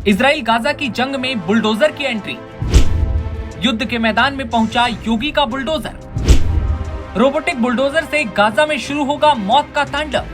Israel Gaza की जंग में बुलडोजर की एंट्री। युद्ध के मैदान में पहुंचा योगी का बुलडोजर। रोबोटिक बुलडोजर से गाजा में शुरू होगा मौत का तांडव।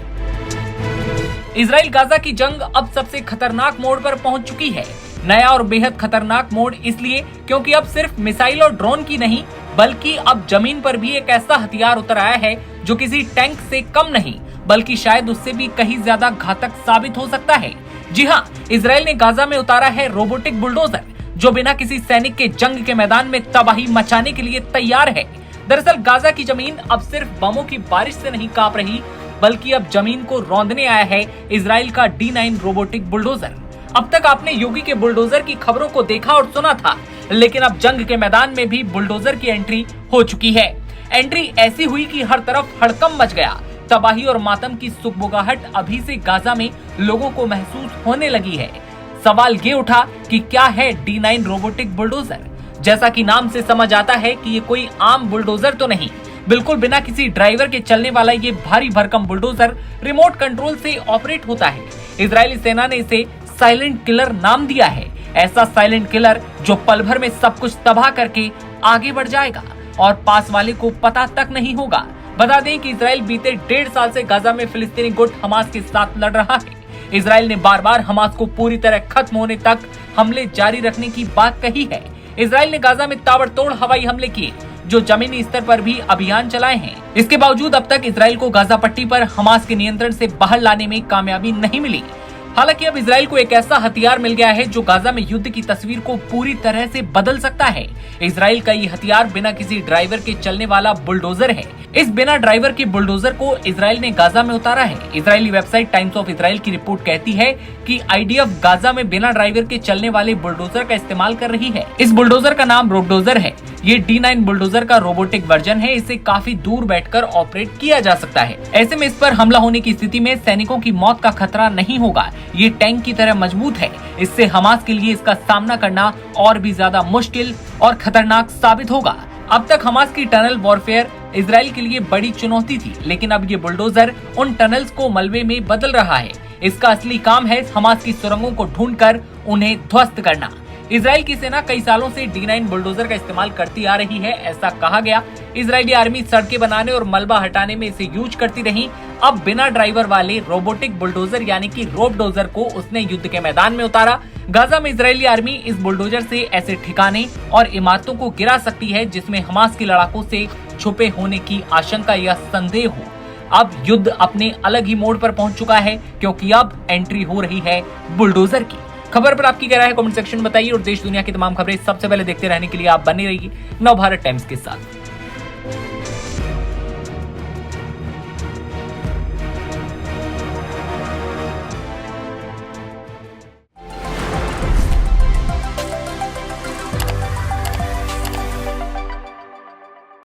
इजराइल गाजा की जंग अब सबसे खतरनाक मोड़ पर पहुंच चुकी है। नया और बेहद खतरनाक मोड़ इसलिए क्योंकि अब सिर्फ मिसाइल और ड्रोन की नहीं बल्कि अब जमीन पर भी एक ऐसा हथियार उतर आया है जो किसी टैंक से कम नहीं बल्कि शायद उससे भी कहीं ज्यादा घातक साबित हो सकता है। जी हाँ, इजराइल ने गाजा में उतारा है रोबोटिक बुलडोजर जो बिना किसी सैनिक के जंग के मैदान में तबाही मचाने के लिए तैयार है। दरअसल गाजा की जमीन अब सिर्फ बमों की बारिश से नहीं कांप रही बल्कि अब जमीन को रौंदने आया है इजराइल का D9 रोबोटिक बुलडोजर। अब तक आपने योगी के बुलडोजर की खबरों को देखा और सुना था, लेकिन अब जंग के मैदान में भी बुलडोजर की एंट्री हो चुकी है। एंट्री ऐसी हुई कि हर तरफ हड़कंप मच गया। तबाही और मातम की सुगबुगाहट अभी से गाजा में लोगों को महसूस होने लगी है। सवाल ये उठा कि क्या है D9 रोबोटिक बुलडोजर। जैसा कि नाम से समझ आता है कि ये कोई आम बुलडोजर तो नहीं, बिल्कुल बिना किसी ड्राइवर के चलने वाला ये भारी भरकम बुलडोजर रिमोट कंट्रोल से ऑपरेट होता है। इजरायली सेना ने इसे साइलेंट किलर नाम दिया है। ऐसा साइलेंट किलर जो पल भर में सब कुछ तबाह करके आगे बढ़ जाएगा और पास वाले को पता तक नहीं होगा। बता दें कि इजराइल बीते 1.5 साल से गाजा में फिलिस्तीनी गुट हमास के साथ लड़ रहा है। इजराइल ने बार बार हमास को पूरी तरह खत्म होने तक हमले जारी रखने की बात कही है। इजराइल ने गाजा में ताबड़तोड़ हवाई हमले किए जो जमीनी स्तर पर भी अभियान चलाए हैं। इसके बावजूद अब तक इजराइल को गाजा पट्टी पर हमास के नियंत्रण से बाहर लाने में कामयाबी नहीं मिली। हालांकि अब इजराइल को एक ऐसा हथियार मिल गया है जो गाजा में युद्ध की तस्वीर को पूरी तरह से बदल सकता है। इजराइल का ये हथियार बिना किसी ड्राइवर के चलने वाला बुलडोजर है। इस बिना ड्राइवर के बुलडोजर को इजराइल ने गाजा में उतारा है। Israeli website times of Israel की रिपोर्ट कहती है कि IDF गाजा में बिना ड्राइवर के चलने वाले बुलडोजर का इस्तेमाल कर रही है। इस बुलडोजर का नाम रोबडोजर है। ये D9 बुलडोजर का रोबोटिक वर्जन है। इसे काफी दूर बैठकर ऑपरेट किया जा सकता है। ऐसे में इस पर हमला होने की स्थिति में सैनिकों की मौत का खतरा नहीं होगा। ये टैंक की तरह मजबूत है। इससे हमास के लिए इसका सामना करना और भी ज्यादा मुश्किल और खतरनाक साबित होगा। अब तक हमास की टनल वॉरफेयर इजराइल के लिए बड़ी चुनौती थी, लेकिन अब ये बुलडोजर उन टनल्स को मलबे में बदल रहा है। इसका असली काम है हमास की सुरंगों को ढूंढकर उन्हें ध्वस्त करना। इजराइल की सेना कई सालों से D9 बुलडोजर का इस्तेमाल करती आ रही है, ऐसा कहा गया। इजरायली आर्मी सड़कें बनाने और मलबा हटाने में इसे यूज करती रही। अब बिना ड्राइवर वाले रोबोटिक बुलडोजर यानी कि रोबडोजर को उसने युद्ध के मैदान में उतारा। गाजा में इजरायली आर्मी इस बुलडोजर से ऐसे ठिकाने और इमारतों को गिरा सकती है जिसमें हमास के लड़ाकों से छुपे होने की आशंका या संदेह हो। अब युद्ध अपने अलग ही मोड़ पर पहुंच चुका है क्योंकि अब एंट्री हो रही है बुलडोजर की। खबर पर आपकी क्या राय है कमेंट सेक्शन में बताइए और देश दुनिया की तमाम खबरें सबसे पहले देखते रहने के लिए आप बने रहिए नवभारत टाइम्स के साथ।